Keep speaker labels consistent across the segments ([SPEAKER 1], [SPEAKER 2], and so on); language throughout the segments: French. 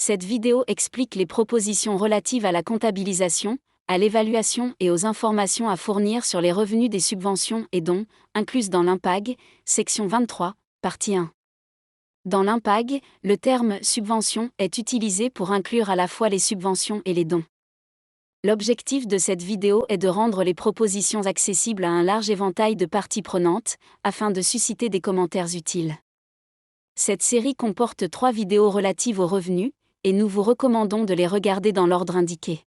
[SPEAKER 1] Cette vidéo explique les propositions relatives à la comptabilisation, à l'évaluation et aux informations à fournir sur les revenus des subventions et dons, incluses dans l'IMPAG, section 23, partie 1. Dans l'IMPAG, le terme « subvention » est utilisé pour inclure à la fois les subventions et les dons. L'objectif de cette vidéo est de rendre les propositions accessibles à un large éventail de parties prenantes, afin de susciter des commentaires utiles. Cette série comporte 3 vidéos relatives aux revenus, et nous vous recommandons de les regarder dans l'ordre indiqué.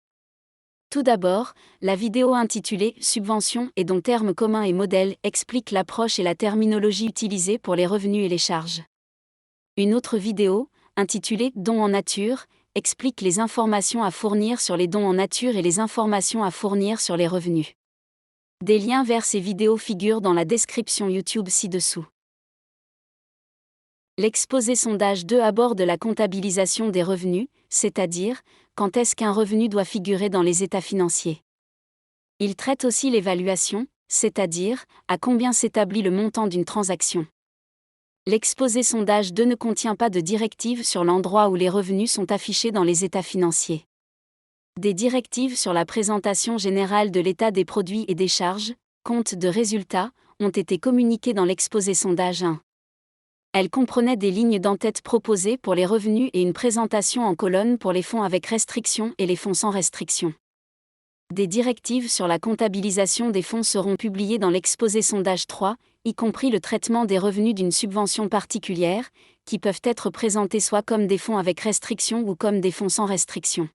[SPEAKER 1] Tout d'abord, la vidéo intitulée « Subventions et dont termes communs et modèles » explique l'approche et la terminologie utilisée pour les revenus et les charges. Une autre vidéo, intitulée « Dons en nature », explique les informations à fournir sur les dons en nature et les informations à fournir sur les revenus. Des liens vers ces vidéos figurent dans la description YouTube ci-dessous. L'exposé sondage 2 aborde la comptabilisation des revenus, c'est-à-dire, quand est-ce qu'un revenu doit figurer dans les états financiers. Il traite aussi l'évaluation, c'est-à-dire, à combien s'établit le montant d'une transaction. L'exposé sondage 2 ne contient pas de directives sur l'endroit où les revenus sont affichés dans les états financiers. Des directives sur la présentation générale de l'état des produits et des charges, compte de résultats, ont été communiquées dans l'exposé sondage 1. Elles comprenaient des lignes d'en-tête proposées pour les revenus et une présentation en colonne pour les fonds avec restriction et les fonds sans restriction. Des directives sur la comptabilisation des fonds seront publiées dans l'exposé sondage 3, y compris le traitement des revenus d'une subvention particulière, qui peuvent être présentés soit comme des fonds avec restriction ou comme des fonds sans restriction.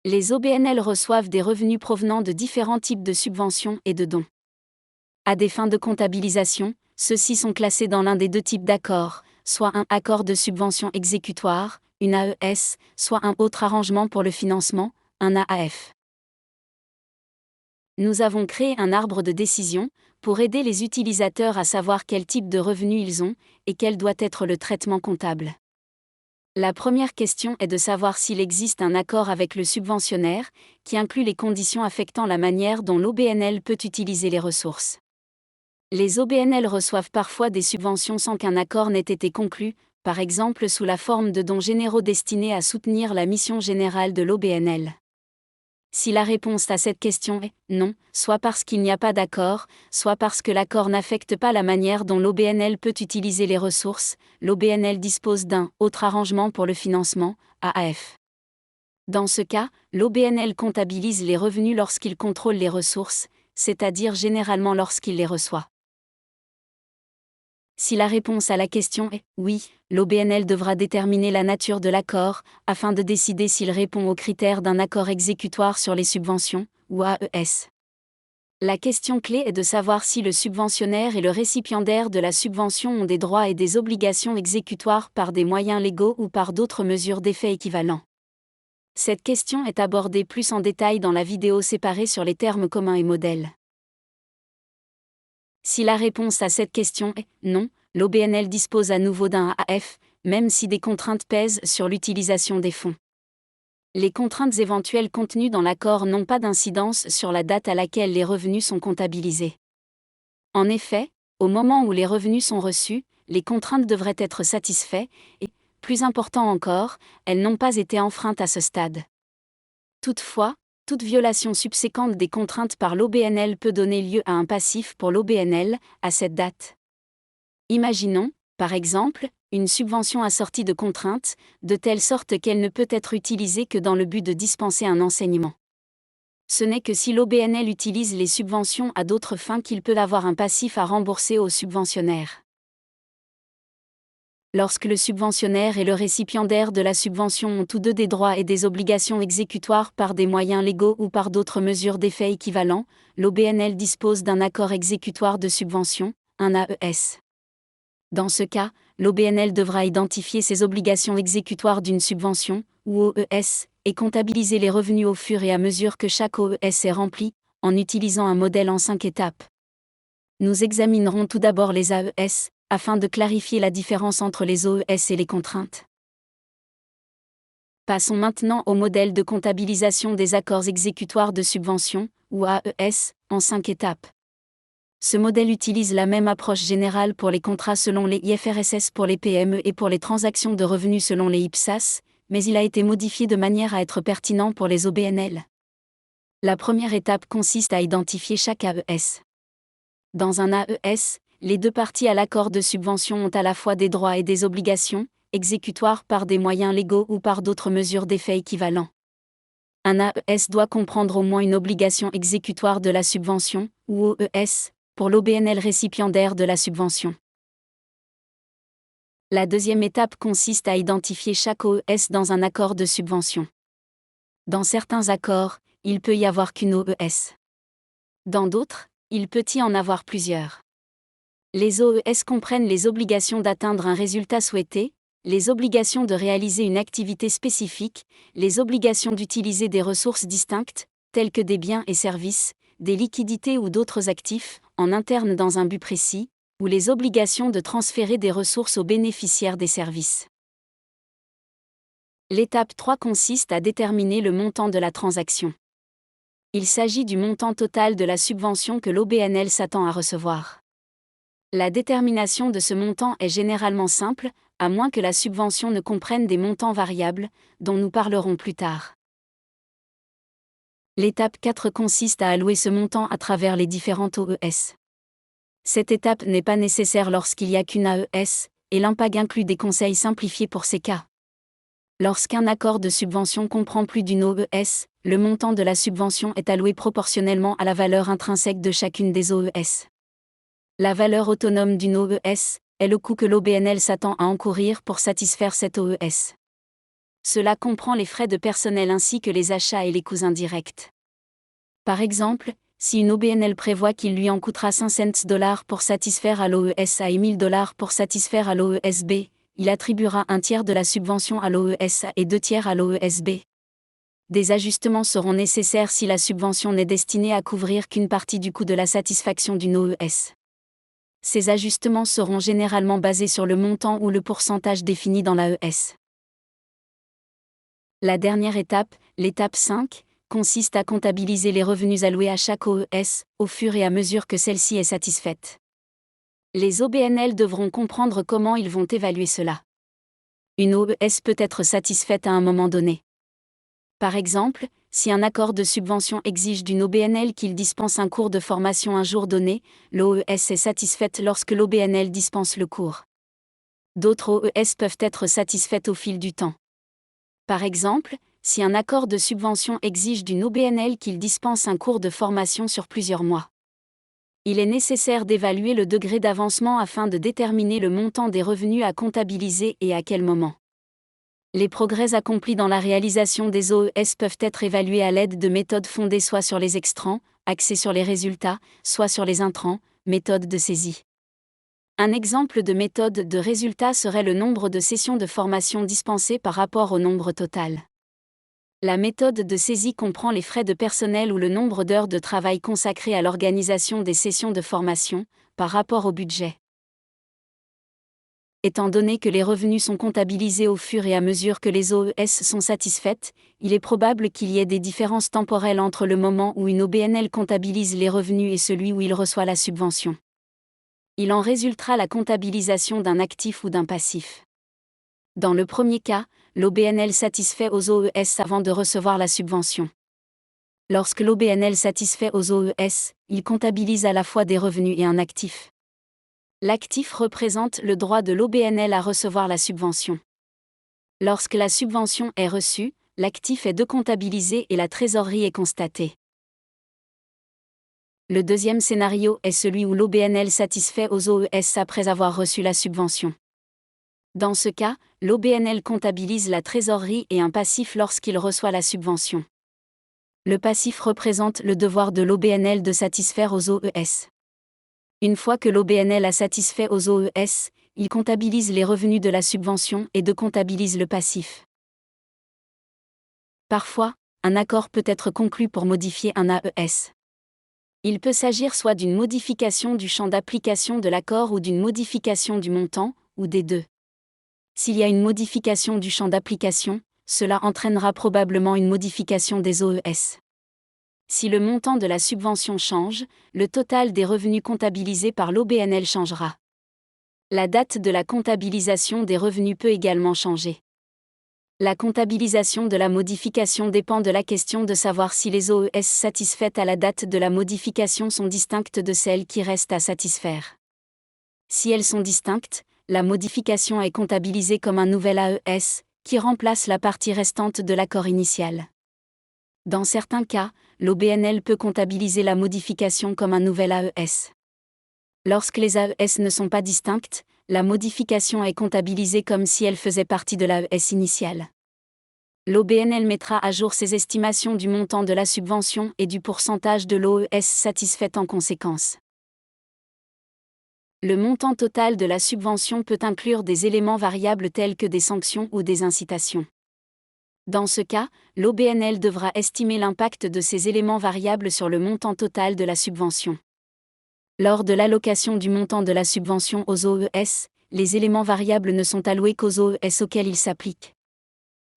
[SPEAKER 1] Les OBNL reçoivent des revenus provenant de différents types de subventions et de dons. À des fins de comptabilisation, ceux-ci sont classés dans l'un des 2 types d'accords, soit un accord de subvention exécutoire, une AES, soit un autre arrangement pour le financement, un AAF. Nous avons créé un arbre de décision, pour aider les utilisateurs à savoir quel type de revenus ils ont, et quel doit être le traitement comptable. La première question est de savoir s'il existe un accord avec le subventionnaire, qui inclut les conditions affectant la manière dont l'OBNL peut utiliser les ressources. Les OBNL reçoivent parfois des subventions sans qu'un accord n'ait été conclu, par exemple sous la forme de dons généraux destinés à soutenir la mission générale de l'OBNL. Si la réponse à cette question est « non », soit parce qu'il n'y a pas d'accord, soit parce que l'accord n'affecte pas la manière dont l'OBNL peut utiliser les ressources, l'OBNL dispose d'un « autre arrangement pour le financement » AAF. Dans ce cas, l'OBNL comptabilise les revenus lorsqu'il contrôle les ressources, c'est-à-dire généralement lorsqu'il les reçoit. Si la réponse à la question est « oui », l'OBNL devra déterminer la nature de l'accord, afin de décider s'il répond aux critères d'un accord exécutoire sur les subventions, ou AES. La question clé est de savoir si le subventionnaire et le récipiendaire de la subvention ont des droits et des obligations exécutoires par des moyens légaux ou par d'autres mesures d'effet équivalents. Cette question est abordée plus en détail dans la vidéo séparée sur les termes communs et modèles. Si la réponse à cette question est « non », l'OBNL dispose à nouveau d'un AAF, même si des contraintes pèsent sur l'utilisation des fonds. Les contraintes éventuelles contenues dans l'accord n'ont pas d'incidence sur la date à laquelle les revenus sont comptabilisés. En effet, au moment où les revenus sont reçus, les contraintes devraient être satisfaites, et, plus important encore, elles n'ont pas été enfreintes à ce stade. Toutefois, toute violation subséquente des contraintes par l'OBNL peut donner lieu à un passif pour l'OBNL, à cette date. Imaginons, par exemple, une subvention assortie de contraintes, de telle sorte qu'elle ne peut être utilisée que dans le but de dispenser un enseignement. Ce n'est que si l'OBNL utilise les subventions à d'autres fins qu'il peut avoir un passif à rembourser au subventionnaire. Lorsque le subventionnaire et le récipiendaire de la subvention ont tous deux des droits et des obligations exécutoires par des moyens légaux ou par d'autres mesures d'effet équivalents, l'OBNL dispose d'un accord exécutoire de subvention, un AES. Dans ce cas, l'OBNL devra identifier ses obligations exécutoires d'une subvention, ou OES, et comptabiliser les revenus au fur et à mesure que chaque OES est rempli, en utilisant un modèle en 5 étapes. Nous examinerons tout d'abord les AES, afin de clarifier la différence entre les OES et les contraintes. Passons maintenant au modèle de comptabilisation des accords exécutoires de subvention, ou AES, en 5 étapes. Ce modèle utilise la même approche générale pour les contrats selon les IFRS pour les PME et pour les transactions de revenus selon les IPSAS, mais il a été modifié de manière à être pertinent pour les OBNL. La première étape consiste à identifier chaque AES. Dans un AES, les deux parties à l'accord de subvention ont à la fois des droits et des obligations, exécutoires par des moyens légaux ou par d'autres mesures d'effet équivalents. Un AES doit comprendre au moins une obligation exécutoire de la subvention, ou OES, pour l'OBNL récipiendaire de la subvention. La deuxième étape consiste à identifier chaque OES dans un accord de subvention. Dans certains accords, il peut y avoir qu'une OES. Dans d'autres, il peut y en avoir plusieurs. Les OES comprennent les obligations d'atteindre un résultat souhaité, les obligations de réaliser une activité spécifique, les obligations d'utiliser des ressources distinctes, telles que des biens et services, des liquidités ou d'autres actifs, en interne dans un but précis, ou les obligations de transférer des ressources aux bénéficiaires des services. L'étape 3 consiste à déterminer le montant de la transaction. Il s'agit du montant total de la subvention que l'OBNL s'attend à recevoir. La détermination de ce montant est généralement simple, à moins que la subvention ne comprenne des montants variables, dont nous parlerons plus tard. L'étape 4 consiste à allouer ce montant à travers les différentes OES. Cette étape n'est pas nécessaire lorsqu'il n'y a qu'une AES, et l'IMPAG inclut des conseils simplifiés pour ces cas. Lorsqu'un accord de subvention comprend plus d'une OES, le montant de la subvention est alloué proportionnellement à la valeur intrinsèque de chacune des OES. La valeur autonome d'une OES est le coût que l'OBNL s'attend à encourir pour satisfaire cette OES. Cela comprend les frais de personnel ainsi que les achats et les coûts indirects. Par exemple, si une OBNL prévoit qu'il lui en coûtera 5 cents pour satisfaire à l'OES A et 1 000 $ pour satisfaire à l'OES B, il attribuera un tiers de la subvention à l'OES A et 2 tiers à l'OES B. Des ajustements seront nécessaires si la subvention n'est destinée à couvrir qu'une partie du coût de la satisfaction d'une OES. Ces ajustements seront généralement basés sur le montant ou le pourcentage défini dans l'AES. La dernière étape, l'étape 5, consiste à comptabiliser les revenus alloués à chaque OES, au fur et à mesure que celle-ci est satisfaite. Les OBNL devront comprendre comment ils vont évaluer cela. Une OES peut être satisfaite à un moment donné. Par exemple, si un accord de subvention exige d'une OBNL qu'il dispense un cours de formation un jour donné, l'OES est satisfaite lorsque l'OBNL dispense le cours. D'autres OES peuvent être satisfaites au fil du temps. Par exemple, si un accord de subvention exige d'une OBNL qu'il dispense un cours de formation sur plusieurs mois. Il est nécessaire d'évaluer le degré d'avancement afin de déterminer le montant des revenus à comptabiliser et à quel moment. Les progrès accomplis dans la réalisation des OES peuvent être évalués à l'aide de méthodes fondées soit sur les extrants, axées sur les résultats, soit sur les intrants, méthodes de saisie. Un exemple de méthode de résultat serait le nombre de sessions de formation dispensées par rapport au nombre total. La méthode de saisie comprend les frais de personnel ou le nombre d'heures de travail consacrées à l'organisation des sessions de formation, par rapport au budget. Étant donné que les revenus sont comptabilisés au fur et à mesure que les OES sont satisfaites, il est probable qu'il y ait des différences temporelles entre le moment où une OBNL comptabilise les revenus et celui où il reçoit la subvention. Il en résultera la comptabilisation d'un actif ou d'un passif. Dans le premier cas, l'OBNL satisfait aux OES avant de recevoir la subvention. Lorsque l'OBNL satisfait aux OES, il comptabilise à la fois des revenus et un actif. L'actif représente le droit de l'OBNL à recevoir la subvention. Lorsque la subvention est reçue, l'actif est décomptabilisé et la trésorerie est constatée. Le deuxième scénario est celui où l'OBNL satisfait aux OES après avoir reçu la subvention. Dans ce cas, l'OBNL comptabilise la trésorerie et un passif lorsqu'il reçoit la subvention. Le passif représente le devoir de l'OBNL de satisfaire aux OES. Une fois que l'OBNL a satisfait aux OES, il comptabilise les revenus de la subvention et décomptabilise le passif. Parfois, un accord peut être conclu pour modifier un AES. Il peut s'agir soit d'une modification du champ d'application de l'accord ou d'une modification du montant, ou des deux. S'il y a une modification du champ d'application, cela entraînera probablement une modification des OES. Si le montant de la subvention change, le total des revenus comptabilisés par l'OBNL changera. La date de la comptabilisation des revenus peut également changer. La comptabilisation de la modification dépend de la question de savoir si les OES satisfaites à la date de la modification sont distinctes de celles qui restent à satisfaire. Si elles sont distinctes, la modification est comptabilisée comme un nouvel AES, qui remplace la partie restante de l'accord initial. Dans certains cas, l'OBNL peut comptabiliser la modification comme un nouvel AES. Lorsque les AES ne sont pas distinctes, la modification est comptabilisée comme si elle faisait partie de l'AES initial. L'OBNL mettra à jour ses estimations du montant de la subvention et du pourcentage de l'OES satisfaite en conséquence. Le montant total de la subvention peut inclure des éléments variables tels que des sanctions ou des incitations. Dans ce cas, l'OBNL devra estimer l'impact de ces éléments variables sur le montant total de la subvention. Lors de l'allocation du montant de la subvention aux OES, les éléments variables ne sont alloués qu'aux OES auxquels ils s'appliquent.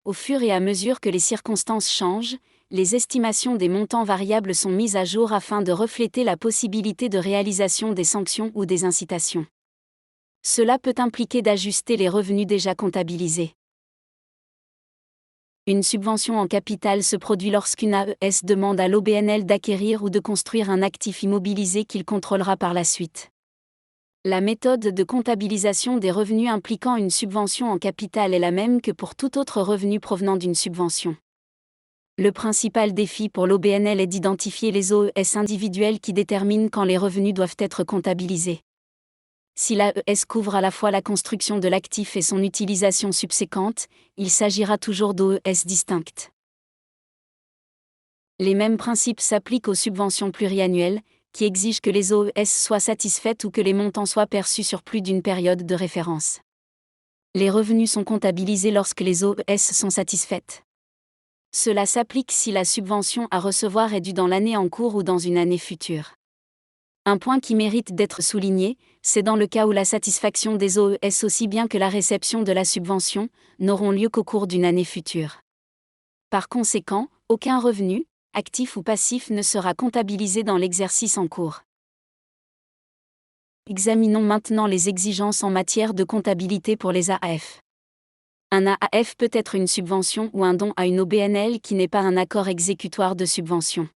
[SPEAKER 1] Au fur et à mesure que les circonstances changent, les estimations des montants variables sont mises à jour afin de refléter la possibilité de réalisation des sanctions ou des incitations. Cela peut impliquer d'ajuster les revenus déjà comptabilisés. Une subvention en capital se produit lorsqu'une AES demande à l'OBNL d'acquérir ou de construire un actif immobilisé qu'il contrôlera par la suite. La méthode de comptabilisation des revenus impliquant une subvention en capital est la même que pour tout autre revenu provenant d'une subvention. Le principal défi pour l'OBNL est d'identifier les OES individuels qui déterminent quand les revenus doivent être comptabilisés. Si l'AES couvre à la fois la construction de l'actif et son utilisation subséquente, il s'agira toujours d'OES distinctes. Les mêmes principes s'appliquent aux subventions pluriannuelles, qui exigent que les OES soient satisfaites ou que les montants soient perçus sur plus d'une période de référence. Les revenus sont comptabilisés lorsque les OES sont satisfaites. Cela s'applique si la subvention à recevoir est due dans l'année en cours ou dans une année future. Un point qui mérite d'être souligné, c'est dans le cas où la satisfaction des OES aussi bien que la réception de la subvention n'auront lieu qu'au cours d'une année future. Par conséquent, aucun revenu, actif ou passif, ne sera comptabilisé dans l'exercice en cours. Examinons maintenant les exigences en matière de comptabilité pour les AAF. Un AAF peut être une subvention ou un don à une OBNL qui n'est pas un accord exécutoire de subvention.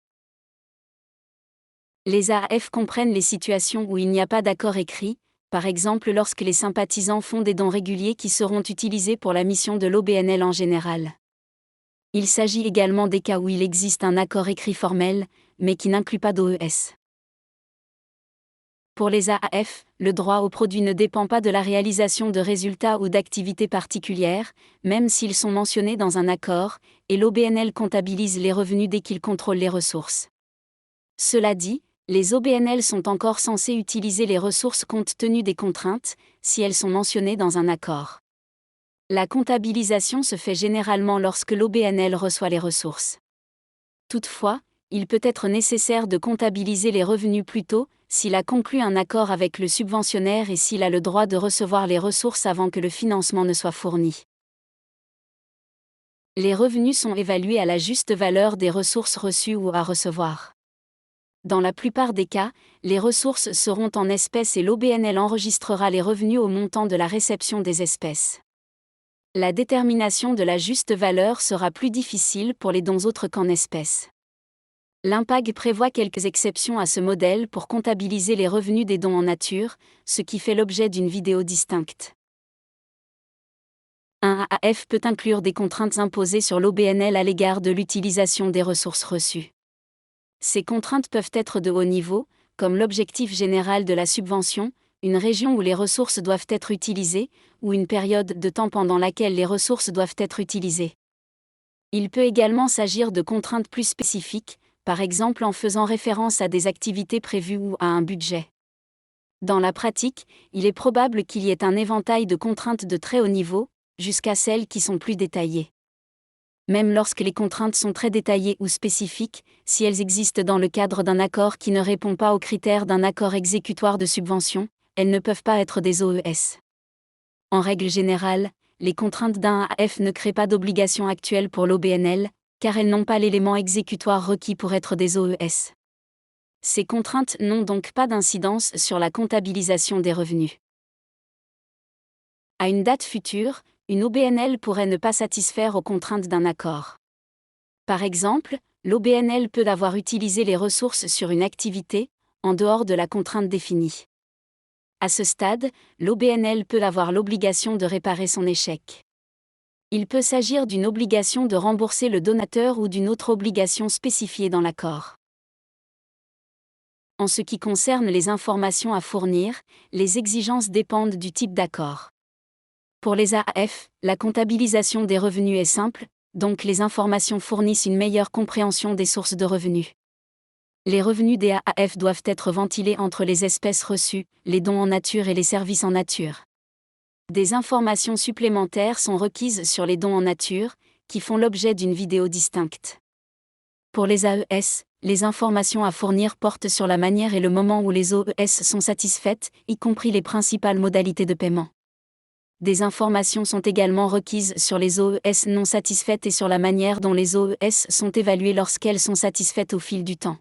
[SPEAKER 1] Les AAF comprennent les situations où il n'y a pas d'accord écrit, par exemple lorsque les sympathisants font des dons réguliers qui seront utilisés pour la mission de l'OBNL en général. Il s'agit également des cas où il existe un accord écrit formel, mais qui n'inclut pas d'OES. Pour les AAF, le droit au produit ne dépend pas de la réalisation de résultats ou d'activités particulières, même s'ils sont mentionnés dans un accord, et l'OBNL comptabilise les revenus dès qu'il contrôle les ressources. Cela dit, les OBNL sont encore censés utiliser les ressources compte tenu des contraintes, si elles sont mentionnées dans un accord. La comptabilisation se fait généralement lorsque l'OBNL reçoit les ressources. Toutefois, il peut être nécessaire de comptabiliser les revenus plus tôt, s'il a conclu un accord avec le subventionnaire et s'il a le droit de recevoir les ressources avant que le financement ne soit fourni. Les revenus sont évalués à la juste valeur des ressources reçues ou à recevoir. Dans la plupart des cas, les ressources seront en espèces et l'OBNL enregistrera les revenus au montant de la réception des espèces. La détermination de la juste valeur sera plus difficile pour les dons autres qu'en espèces. L'IMPAG prévoit quelques exceptions à ce modèle pour comptabiliser les revenus des dons en nature, ce qui fait l'objet d'une vidéo distincte. Un AAF peut inclure des contraintes imposées sur l'OBNL à l'égard de l'utilisation des ressources reçues. Ces contraintes peuvent être de haut niveau, comme l'objectif général de la subvention, une région où les ressources doivent être utilisées, ou une période de temps pendant laquelle les ressources doivent être utilisées. Il peut également s'agir de contraintes plus spécifiques, par exemple en faisant référence à des activités prévues ou à un budget. Dans la pratique, il est probable qu'il y ait un éventail de contraintes de très haut niveau, jusqu'à celles qui sont plus détaillées. Même lorsque les contraintes sont très détaillées ou spécifiques, si elles existent dans le cadre d'un accord qui ne répond pas aux critères d'un accord exécutoire de subvention, elles ne peuvent pas être des OES. En règle générale, les contraintes d'un AAF ne créent pas d'obligation actuelle pour l'OBNL, car elles n'ont pas l'élément exécutoire requis pour être des OES. Ces contraintes n'ont donc pas d'incidence sur la comptabilisation des revenus. À une date future, une OBNL pourrait ne pas satisfaire aux contraintes d'un accord. Par exemple, l'OBNL peut avoir utilisé les ressources sur une activité, en dehors de la contrainte définie. À ce stade, l'OBNL peut avoir l'obligation de réparer son échec. Il peut s'agir d'une obligation de rembourser le donateur ou d'une autre obligation spécifiée dans l'accord. En ce qui concerne les informations à fournir, les exigences dépendent du type d'accord. Pour les AAF, la comptabilisation des revenus est simple, donc les informations fournissent une meilleure compréhension des sources de revenus. Les revenus des AAF doivent être ventilés entre les espèces reçues, les dons en nature et les services en nature. Des informations supplémentaires sont requises sur les dons en nature, qui font l'objet d'une vidéo distincte. Pour les AES, les informations à fournir portent sur la manière et le moment où les OES sont satisfaites, y compris les principales modalités de paiement. Des informations sont également requises sur les OES non satisfaites et sur la manière dont les OES sont évaluées lorsqu'elles sont satisfaites au fil du temps.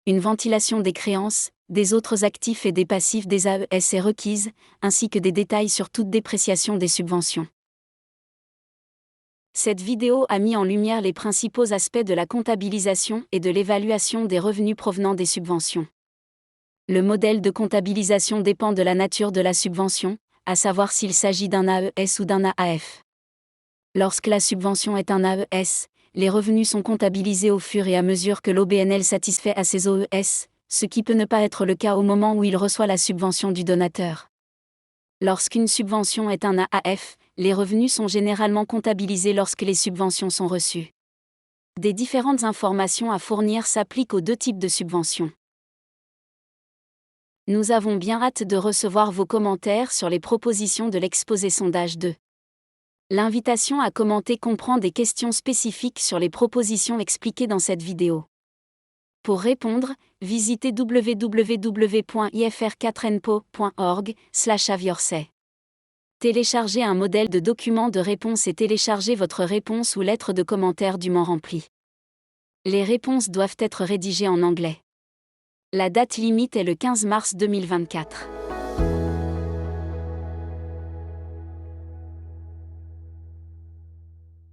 [SPEAKER 1] Une ventilation des créances, des autres actifs et des passifs des AES est requise, ainsi que des détails sur toute dépréciation des subventions. Cette vidéo a mis en lumière les principaux aspects de la comptabilisation et de l'évaluation des revenus provenant des subventions. Le modèle de comptabilisation dépend de la nature de la subvention, à savoir s'il s'agit d'un AES ou d'un AAF. Lorsque la subvention est un AES, les revenus sont comptabilisés au fur et à mesure que l'OBNL satisfait à ses OES, ce qui peut ne pas être le cas au moment où il reçoit la subvention du donateur. Lorsqu'une subvention est un AAF, les revenus sont généralement comptabilisés lorsque les subventions sont reçues. Des différentes informations à fournir s'appliquent aux deux types de subventions. Nous avons bien hâte de recevoir vos commentaires sur les propositions de l'exposé sondage 2. L'invitation à commenter comprend des questions spécifiques sur les propositions expliquées dans cette vidéo. Pour répondre, visitez www.ifr4npo.org/aviorsay. Téléchargez un modèle de document de réponse et téléchargez votre réponse ou lettre de commentaire dûment remplie. Les réponses doivent être rédigées en anglais. La date limite est le 15 mars 2024.